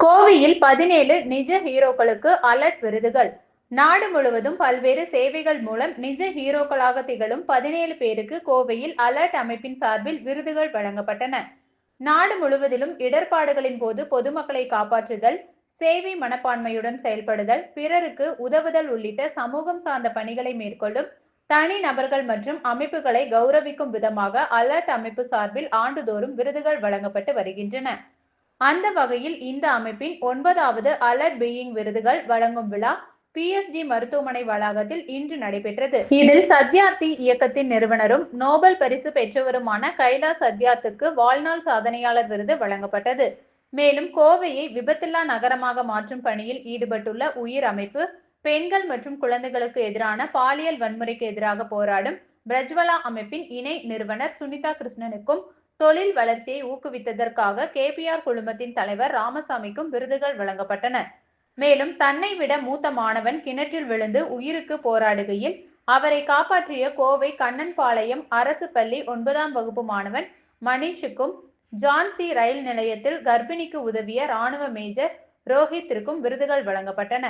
கோவையில் 17 நிஜ ஹீரோக்களுக்கு அலர்ட் விருதுகள். நாடு முழுவதும் பல்வேறு சேவைகள் மூலம் நிஜ ஹீரோக்களாக திகழும் 17 பேருக்கு கோவையில் அலர்ட் அமைப்பின் சார்பில் விருதுகள் வழங்கப்பட்டன. நாடு முழுவதிலும் இடர்பாடுகளின் போது பொதுமக்களை காப்பாற்றுதல், சேவை மனப்பான்மையுடன் செயல்படுதல், பிறருக்கு உதவுதல் உள்ளிட்ட சமூகம் சார்ந்த பணிகளை மேற்கொள்ளும் தனி நபர்கள் மற்றும் அமைப்புகளை கௌரவிக்கும் விதமாக அலர்ட் அமைப்பு சார்பில் ஆண்டுதோறும் விருதுகள் வழங்கப்பட்டு வருகின்றன. அந்த வகையில் இந்த அமைப்பின் 9வது அலர்ட் பீயிங் விருதுகள் வழங்கும் விழா PSG மருத்துவமனை வளாகத்தில் இன்று நடைபெற்றது. இதில் சத்யார்த்தி இயக்கத்தின் நிறுவனரும் நோபல் பரிசு பெற்றவருமான கைலாஷ் சத்யார்த்திக்கு வாழ்நாள் சாதனையாளர் விருது வழங்கப்பட்டது. மேலும் கோவையை விபத்தில்லா நகரமாக மாற்றும் பணியில் ஈடுபட்டுள்ள உயிர் அமைப்பு, பெண்கள் மற்றும் குழந்தைகளுக்கு எதிரான பாலியல் வன்முறைக்கு எதிராக போராடும் பிரஜ்வலா அமைப்பின் இணை நிறுவனர் சுனிதா கிருஷ்ணனுக்கும், தொழில் வளர்ச்சியை ஊக்குவித்ததற்காக KPR குழுமத்தின் தலைவர் ராமசாமிக்கும் விருதுகள் வழங்கப்பட்டன. மேலும் தன்னை விட மூத்த மாணவன் கிணற்றில் விழுந்து உயிருக்கு போராடுகையில் அவரை காப்பாற்றிய கோவை கண்ணன்பாளையம் அரசு பள்ளி 9ஆம் வகுப்பு மாணவன் மணிஷுக்கும், ஜான்சி ரயில் நிலையத்தில் கர்ப்பிணிக்கு உதவிய ராணுவ மேஜர் ரோஹித்திற்கும் விருதுகள் வழங்கப்பட்டன.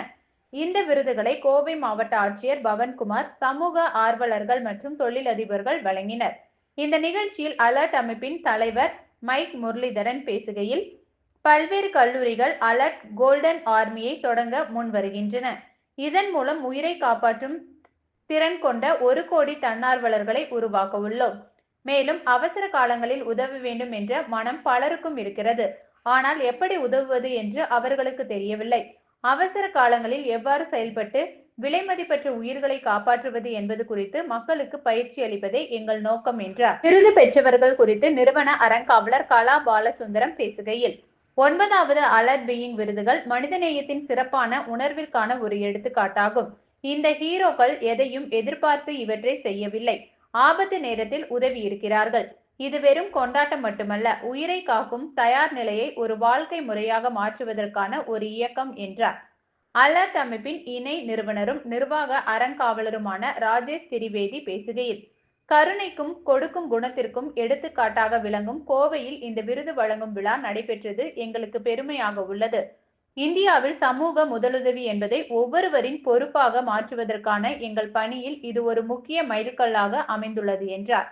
இந்த விருதுகளை கோவை மாவட்ட ஆட்சியர் பவன்குமார், சமூக ஆர்வலர்கள் மற்றும் தொழிலதிபர்கள் வழங்கினர். இந்த நிகழ்ச்சியில் அலர்ட் அமைப்பின் தலைவர் மைக் முரளிதரன் பேசுகையில், பல்வேறு கல்லூரிகள் அலர்ட் கோல்டன் ஆர்மியை தொடங்க முன் வருகின்றன. இதன் மூலம் உயிரை காப்பாற்றும் திறன் கொண்ட 1 கோடி தன்னார்வலர்களை உருவாக்க உள்ளோம். மேலும் அவசர காலங்களில் உதவ வேண்டும் என்ற மனம் பலருக்கும் இருக்கிறது. ஆனால் எப்படி உதவுவது என்று அவர்களுக்கு தெரியவில்லை. அவசர காலங்களில் எவ்வாறு செயல்பட்டு விலைமதிப்பற்ற உயிர்களை காப்பாற்றுவது என்பது குறித்து மக்களுக்கு பயிற்சி அளிப்பதே எங்கள் நோக்கம் என்றார். விருது பெற்றவர்கள் குறித்து நிறுவன அறங்காவலர் கலா பாலசுந்தரம் பேசுகையில், 9வது அலர்ட் பீயிங் விருதுகள் மனிதநேயத்தின் சிறப்பான உணர்விற்கான ஒரு எடுத்துக்காட்டாகும். இந்த ஹீரோக்கள் எதையும் எதிர்பார்த்து இவற்றை செய்யவில்லை. ஆபத்து நேரத்தில் உதவி இருக்கிறார்கள். இது வெறும் கொண்டாட்டம் மட்டுமல்ல, உயிரை காக்கும் தயார் நிலையை ஒரு வாழ்க்கை முறையாக மாற்றுவதற்கான ஒரு இயக்கம் என்றார். அலர்ட் அமைப்பின் இணை நிறுவனரும் நிர்வாக அறங்காவலருமான ராஜேஷ் திரிவேதி பேசுகையில், கருணைக்கும் கொடுக்கும் குணத்திற்கும் எடுத்துக்காட்டாக விளங்கும் கோவையில் இந்த விருது வழங்கும் விழா நடைபெற்றது எங்களுக்கு பெருமையாக உள்ளது. இந்தியாவில் சமூக முதலுதவி என்பதை ஒவ்வொருவரின் பொறுப்பாக மாற்றுவதற்கான எங்கள் பணியில் இது ஒரு முக்கிய மைல்கல்லாக அமைந்துள்ளது என்றார்.